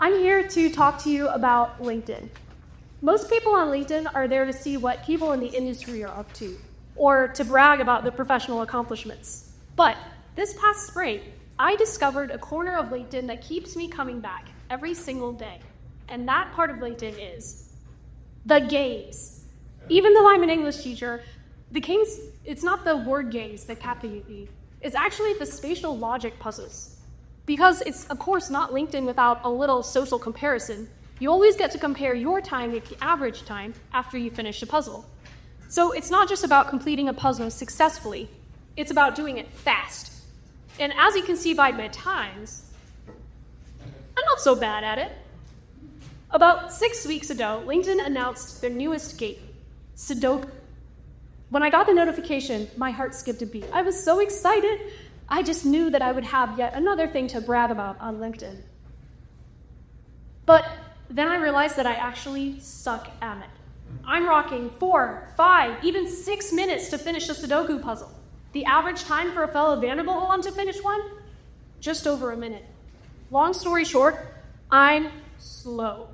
I'm here to talk to you about LinkedIn. Most people on LinkedIn are there to see what people in the industry are up to, or to brag about their professional accomplishments. But this past spring, I discovered a corner of LinkedIn that keeps me coming back every single day. And that part of LinkedIn is the games. Even though I'm an English teacher, the games, it's not the word games that captivate me. It's actually the spatial logic puzzles. Because it's, of course, not LinkedIn without a little social comparison. You always get to compare your time with the average time after you finish a puzzle. So it's not just about completing a puzzle successfully, it's about doing it fast. And as you can see by my times, I'm not so bad at it. About 6 weeks ago, LinkedIn announced their newest game, sudoku. When I got the notification, my heart skipped a beat. I was so excited. I just knew that I would have yet another thing to brag about on LinkedIn. But then I realized that I actually suck at it. I'm rocking 4, 5, even 6 minutes to finish a Sudoku puzzle. The average time for a fellow Vanderbilt alum to finish one? Just over a minute. Long story short, I'm slow.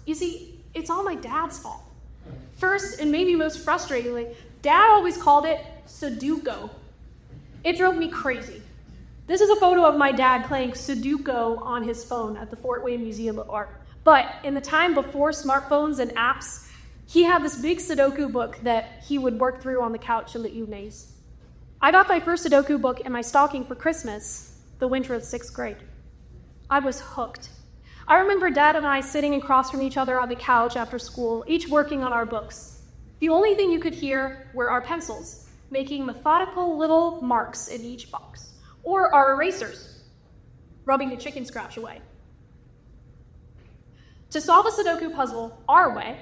You see, it's all my dad's fault. First, and maybe most frustratingly, Dad always called it sudoku. It drove me crazy. This is a photo of my dad playing Sudoku on his phone at the Fort Wayne Museum of Art. But in the time before smartphones and apps, he had this big Sudoku book that he would work through on the couch in the evenings. I got my first Sudoku book in my stocking for Christmas, the winter of 6th grade. I was hooked. I remember Dad and I sitting across from each other on the couch after school, each working on our books. The only thing you could hear were our pencils, making methodical little marks in each box, or our erasers, rubbing the chicken scratch away. To solve a Sudoku puzzle our way,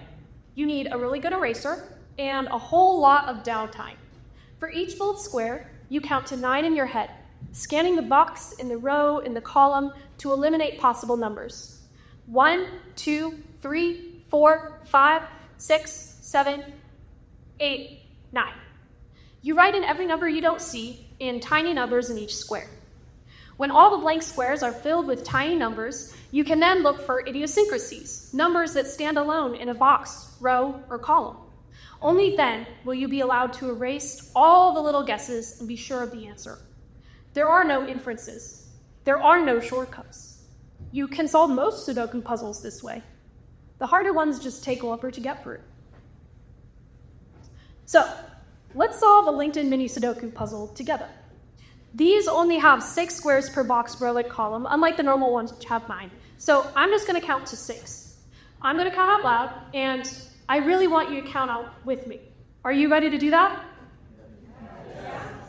you need a really good eraser and a whole lot of downtime. For each filled square, you count to 9 in your head, scanning the box, in the row, in the column to eliminate possible numbers. 1, 2, 3, 4, 5, 6, 7, 8, 9. You write in every number you don't see in tiny numbers in each square. When all the blank squares are filled with tiny numbers, you can then look for idiosyncrasies, numbers that stand alone in a box, row, or column. Only then will you be allowed to erase all the little guesses and be sure of the answer. There are no inferences. There are no shortcuts. You can solve most Sudoku puzzles this way. The harder ones just take longer to get through. So, let's solve a LinkedIn mini Sudoku puzzle together. These only have 6 squares per box, row, and column, unlike the normal ones which have 9. So I'm just going to count to 6. I'm going to count out loud, and I really want you to count out with me. Are you ready to do that?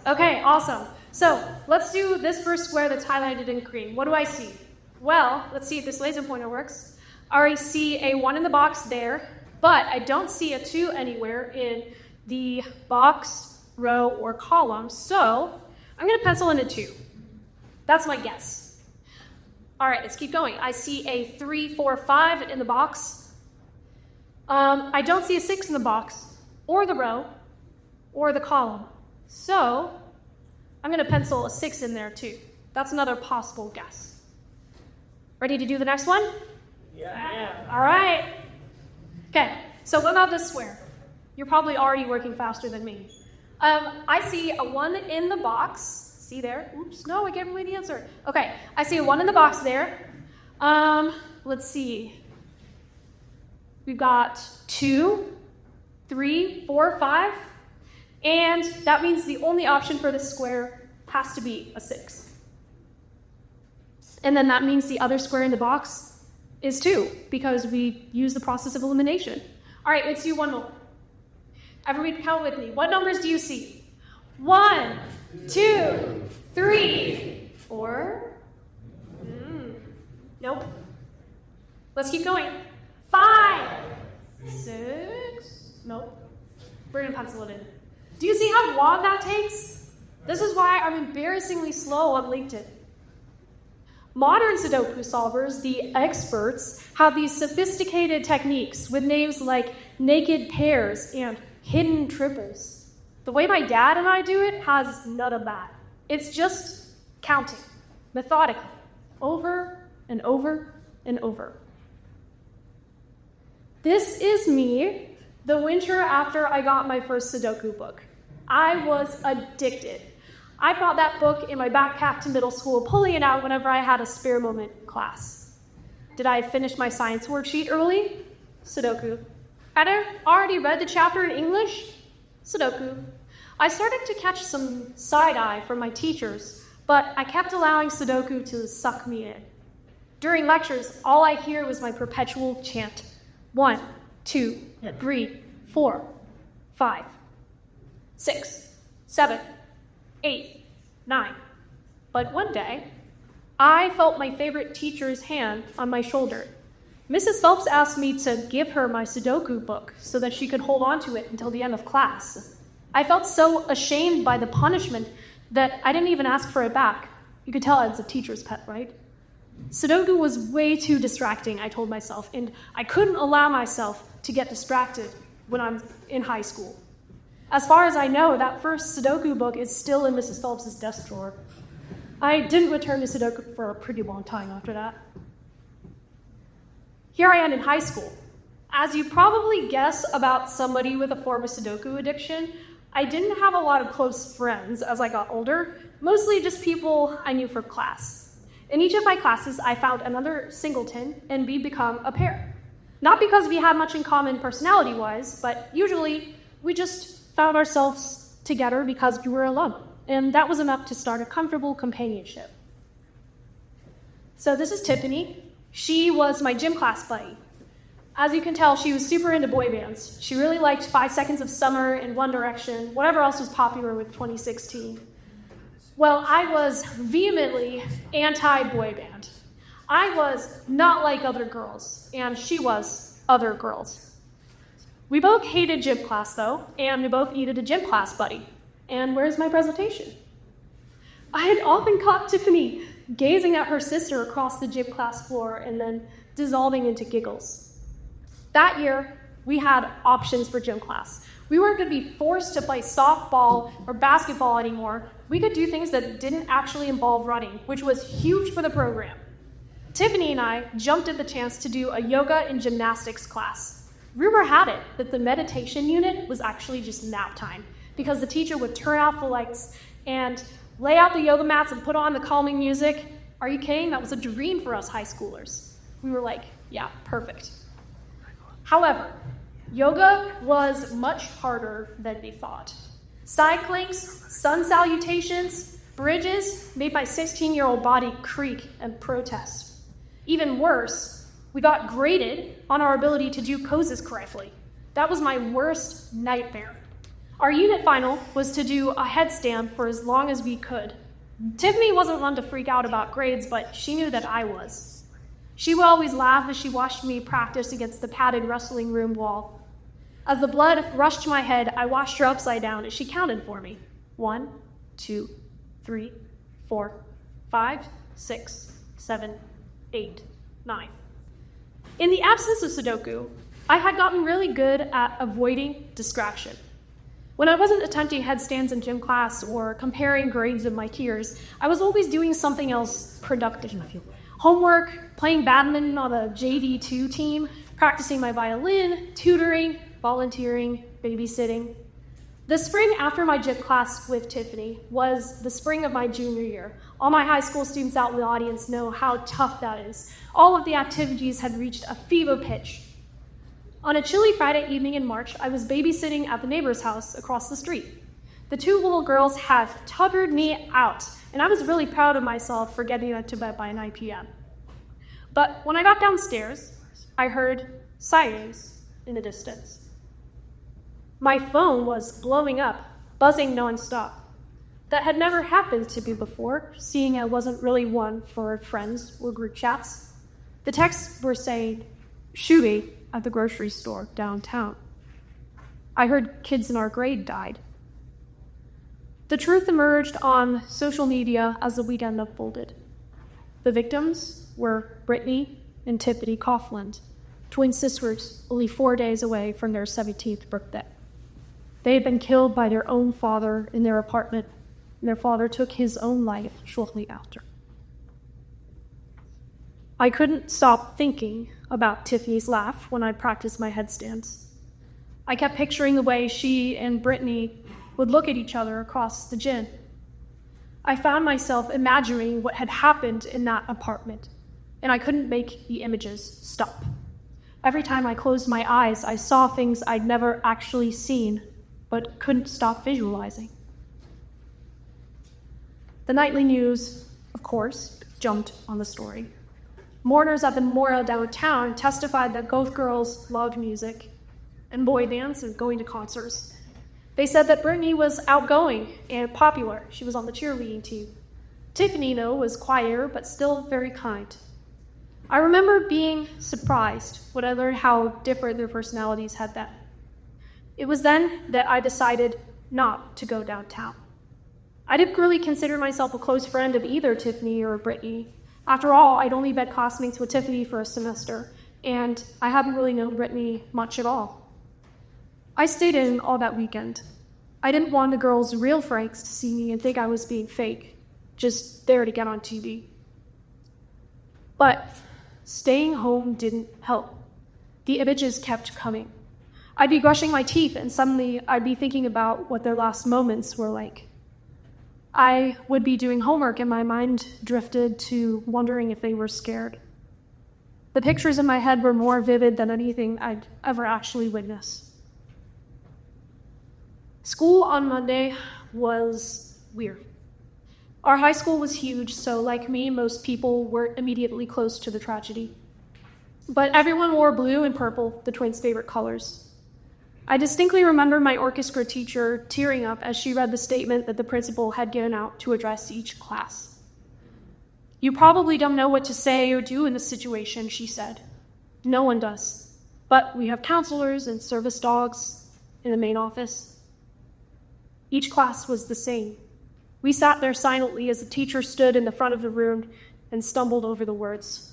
Okay, awesome. So let's do this first square that's highlighted in green. What do I see? Well, let's see if this laser pointer works. I already see a 1 in the box there, but I don't see a 2 anywhere in the box, row, or column, so I'm going to pencil in a 2. That's my guess. All right, let's keep going. I see a 3, 4, 5 in the box. I don't see a 6 in the box, or the row, or the column. So I'm going to pencil a 6 in there too. That's another possible guess. Ready to do the next one? Yeah. All right. Okay, so what about this square? You're probably already working faster than me. I see a 1 in the box. See there? Oops, no, I gave away the answer. Okay, I see a 1 in the box there. Let's see. We've got 2, 3, 4, 5. And that means the only option for this square has to be a 6. And then that means the other square in the box is 2, because we use the process of elimination. All right, let's do one more. Everybody count with me. What numbers do you see? 1, 2, 3, 4. Nope. Let's keep going. 5, 6. Nope. We're going to pencil it in. Do you see how long that takes? This is why I'm embarrassingly slow on LinkedIn. Modern Sudoku solvers, the experts, have these sophisticated techniques with names like naked pairs and hidden triples. The way my dad and I do it has none of that. It's just counting, methodically, over and over and over. This is me the winter after I got my first sudoku book. I was addicted. I brought that book in my backpack to middle school, pulling it out whenever I had a spare moment in class. Did I finish my science worksheet early? Sudoku. Had I already read the chapter in English? Sudoku. I started to catch some side-eye from my teachers, but I kept allowing Sudoku to suck me in. During lectures, all I hear was my perpetual chant. 1, 2, 3, 4, 5, 6, 7, 8, 9. But one day, I felt my favorite teacher's hand on my shoulder. Mrs. Phelps asked me to give her my Sudoku book so that she could hold on to it until the end of class. I felt so ashamed by the punishment that I didn't even ask for it back. You could tell I was a teacher's pet, right? Sudoku was way too distracting, I told myself, and I couldn't allow myself to get distracted when I'm in high school. As far as I know, that first Sudoku book is still in Mrs. Phelps' desk drawer. I didn't return to Sudoku for a pretty long time after that. Here I am in high school. As you probably guess about somebody with a form of Sudoku addiction, I didn't have a lot of close friends as I got older, mostly just people I knew from class. In each of my classes, I found another singleton, and we become a pair. Not because we had much in common personality-wise, but usually we just found ourselves together because we were alone, and that was enough to start a comfortable companionship. So this is Tiffany. She was my gym class buddy. As you can tell, she was super into boy bands. She really liked 5 Seconds of Summer and One Direction, whatever else was popular with 2016. Well, I was vehemently anti-boy band. I was not like other girls, and she was other girls. We both hated gym class, though, and we both needed a gym class buddy. And where's my presentation? I had often caught Tiffany gazing at her sister across the gym class floor and then dissolving into giggles. That year, we had options for gym class. We weren't going to be forced to play softball or basketball anymore. We could do things that didn't actually involve running, which was huge for the program. Tiffany and I jumped at the chance to do a yoga and gymnastics class. Rumor had it that the meditation unit was actually just nap time, because the teacher would turn off the lights and lay out the yoga mats and put on the calming music. Are you kidding? That was a dream for us high schoolers. We were like, yeah, perfect. However, yoga was much harder than we thought. Side planks, sun salutations, bridges made my 16-year-old body creak and protest. Even worse, we got graded on our ability to do poses correctly. That was my worst nightmare. Our unit final was to do a headstand for as long as we could. Tiffany wasn't one to freak out about grades, but she knew that I was. She would always laugh as she watched me practice against the padded wrestling room wall. As the blood rushed to my head, I watched her upside down as she counted for me. 1, 2, 3, 4, 5, 6, 7, 8, 9. In the absence of Sudoku, I had gotten really good at avoiding distraction. When I wasn't attempting headstands in gym class or comparing grades of my peers, I was always doing something else productive. Homework, playing badminton on a JV2 team, practicing my violin, tutoring, volunteering, babysitting. The spring after my gym class with Tiffany was the spring of my junior year. All my high school students out in the audience know how tough that is. All of the activities had reached a fever pitch. On a chilly Friday evening in March, I was babysitting at the neighbor's house across the street. The 2 little girls had tuckered me out, and I was really proud of myself for getting to bed by 9 p.m. But when I got downstairs, I heard sirens in the distance. My phone was blowing up, buzzing nonstop. That had never happened to me before, seeing I wasn't really one for friends or group chats. The texts were saying, shooting at the grocery store downtown. I heard kids in our grade died. The truth emerged on social media as the weekend unfolded. The victims were Brittany and Tiffany Coughlin, twin sisters only 4 days away from their 17th birthday. They had been killed by their own father in their apartment, and their father took his own life shortly after. I couldn't stop thinking about Tiffany's laugh when I'd practice my headstands. I kept picturing the way she and Brittany would look at each other across the gym. I found myself imagining what had happened in that apartment, and I couldn't make the images stop. Every time I closed my eyes, I saw things I'd never actually seen, but couldn't stop visualizing. The nightly news, of course, jumped on the story. Mourners at the memorial downtown testified that both girls loved music and boy dance and going to concerts. They said that Brittany was outgoing and popular. She was on the cheerleading team. Tiffany, though, was quieter but still very kind. I remember being surprised when I learned how different their personalities had been. It was then that I decided not to go downtown. I didn't really consider myself a close friend of either Tiffany or Brittany. After all, I'd only been classmates with Tiffany for a semester, and I hadn't really known Brittany much at all. I stayed in all that weekend. I didn't want the girls' real Franks to see me and think I was being fake, just there to get on TV. But staying home didn't help. The images kept coming. I'd be brushing my teeth, and suddenly I'd be thinking about what their last moments were like. I would be doing homework, and my mind drifted to wondering if they were scared. The pictures in my head were more vivid than anything I'd ever actually witnessed. School on Monday was weird. Our high school was huge, so like me, most people were immediately close to the tragedy. But everyone wore blue and purple, the twins' favorite colors. I distinctly remember my orchestra teacher tearing up as she read the statement that the principal had given out to address each class. "You probably don't know what to say or do in this situation," she said. "No one does. But we have counselors and service dogs in the main office." Each class was the same. We sat there silently as the teacher stood in the front of the room and stumbled over the words.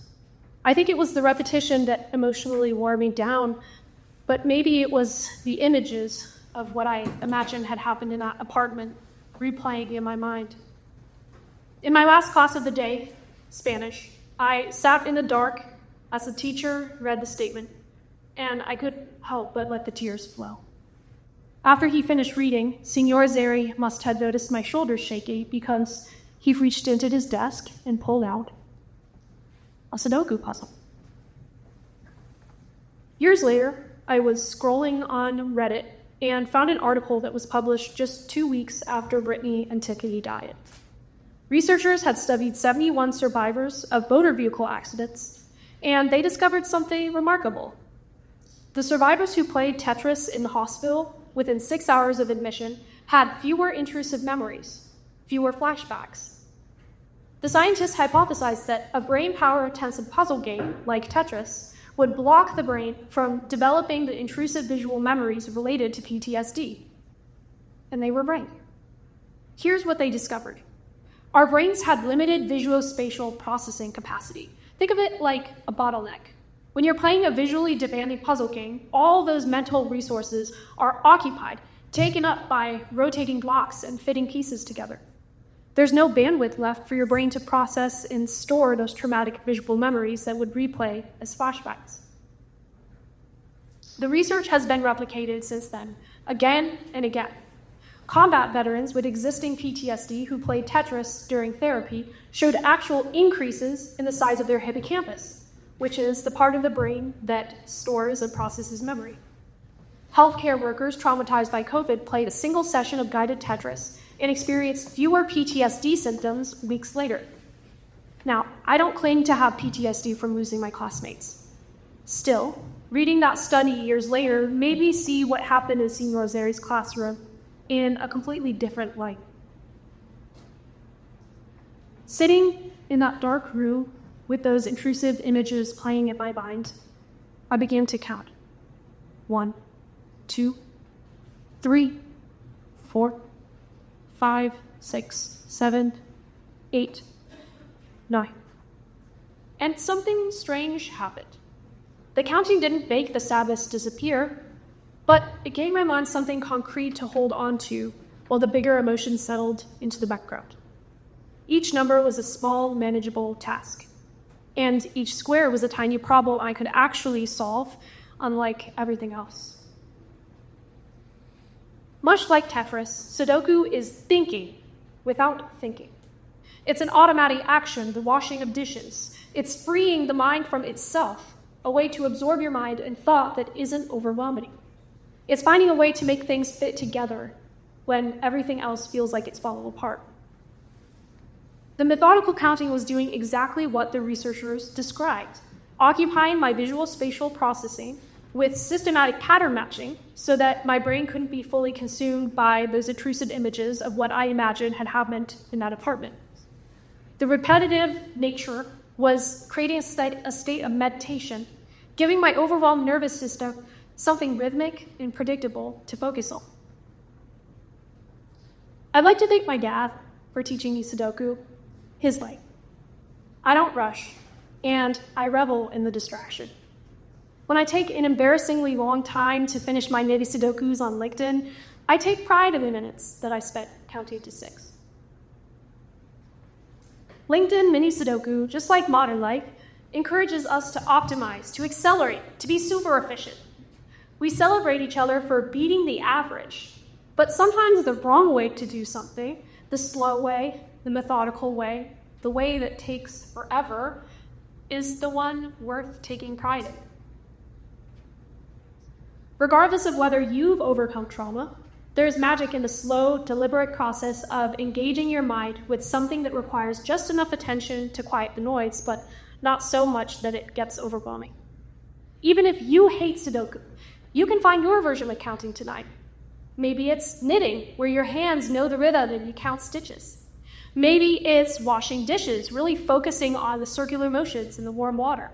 I think it was the repetition that emotionally wore me down, but maybe it was the images of what I imagined had happened in that apartment replaying in my mind. In my last class of the day, Spanish, I sat in the dark as the teacher read the statement, and I couldn't help but let the tears flow. After he finished reading, Senor Zeri must have noticed my shoulders shaky because he reached into his desk and pulled out a sudoku puzzle. Years later, I was scrolling on Reddit and found an article that was published just 2 weeks after Brittany and Tiffany died. Researchers had studied 71 survivors of motor vehicle accidents, and they discovered something remarkable. The survivors who played Tetris in the hospital within 6 hours of admission had fewer intrusive memories, fewer flashbacks. The scientists hypothesized that a brain power-intensive puzzle game, like Tetris, would block the brain from developing the intrusive visual memories related to PTSD. And they were right. Here's what they discovered. Our brains had limited visuospatial processing capacity. Think of it like a bottleneck. When you're playing a visually demanding puzzle game, all those mental resources are occupied, taken up by rotating blocks and fitting pieces together. There's no bandwidth left for your brain to process and store those traumatic visual memories that would replay as flashbacks. The research has been replicated since then, again and again. Combat veterans with existing PTSD who played Tetris during therapy showed actual increases in the size of their hippocampus, which is the part of the brain that stores and processes memory. Healthcare workers traumatized by COVID played a single session of guided Tetris and experienced fewer PTSD symptoms weeks later. Now, I don't claim to have PTSD from losing my classmates. Still, reading that study years later made me see what happened in Senor Zeri's classroom in a completely different light. Sitting in that dark room with those intrusive images playing in my mind, I began to count. 1, 2, 3, 4, 5, 6, 7, 8, 9. And something strange happened. The counting didn't make the Sabbaths disappear, but it gave my mind something concrete to hold on to while the bigger emotions settled into the background. Each number was a small, manageable task. and each square was a tiny problem I could actually solve, unlike everything else. Much like Tetris, Sudoku is thinking without thinking. It's an automatic action, the washing of dishes. It's freeing the mind from itself, a way to absorb your mind and thought that isn't overwhelming. It's finding a way to make things fit together when everything else feels like it's falling apart. The methodical counting was doing exactly what the researchers described, occupying my visual spatial processing with systematic pattern matching so that my brain couldn't be fully consumed by those intrusive images of what I imagined had happened in that apartment. The repetitive nature was creating a state of meditation, giving my overwhelmed nervous system something rhythmic and predictable to focus on. I'd like to thank my dad for teaching me Sudoku his way. I don't rush, and I revel in the distraction. When I take an embarrassingly long time to finish my mini Sudokus on LinkedIn, I take pride in the minutes that I spent counting to 6. LinkedIn mini Sudoku, just like modern life, encourages us to optimize, to accelerate, to be super efficient. We celebrate each other for beating the average, but sometimes the wrong way to do something, the slow way, the methodical way, the way that takes forever, is the one worth taking pride in. Regardless of whether you've overcome trauma, there's magic in the slow, deliberate process of engaging your mind with something that requires just enough attention to quiet the noise, but not so much that it gets overwhelming. Even if you hate Sudoku, you can find your version of counting tonight. Maybe it's knitting, where your hands know the rhythm and you count stitches. Maybe it's washing dishes, really focusing on the circular motions in the warm water.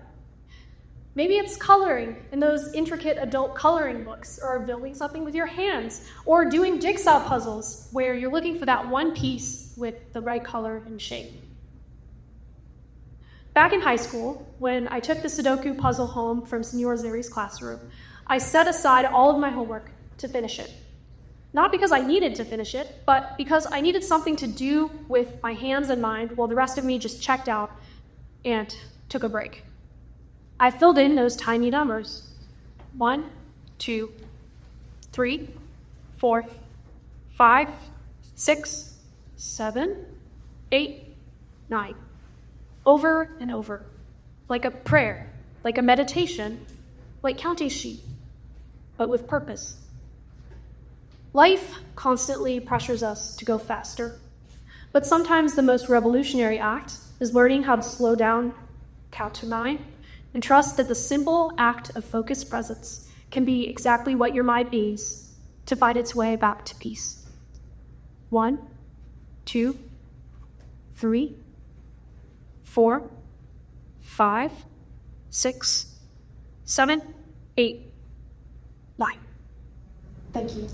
Maybe it's coloring in those intricate adult coloring books, or building something with your hands, or doing jigsaw puzzles where you're looking for that one piece with the right color and shape. Back in high school, when I took the Sudoku puzzle home from Senor Zeri's classroom, I set aside all of my homework to finish it. Not because I needed to finish it, but because I needed something to do with my hands and mind while the rest of me just checked out and took a break. I filled in those tiny numbers. 1, 2, 3, 4, 5, 6, 7, 8, 9. Over and over, like a prayer, like a meditation, like counting sheep, but with purpose. Life constantly pressures us to go faster, but sometimes the most revolutionary act is learning how to slow down, count to 9, and trust that the simple act of focused presence can be exactly what your mind needs to find its way back to peace. 1, 2, 3, 4, 5, 6, 7, 8, 9. Thank you.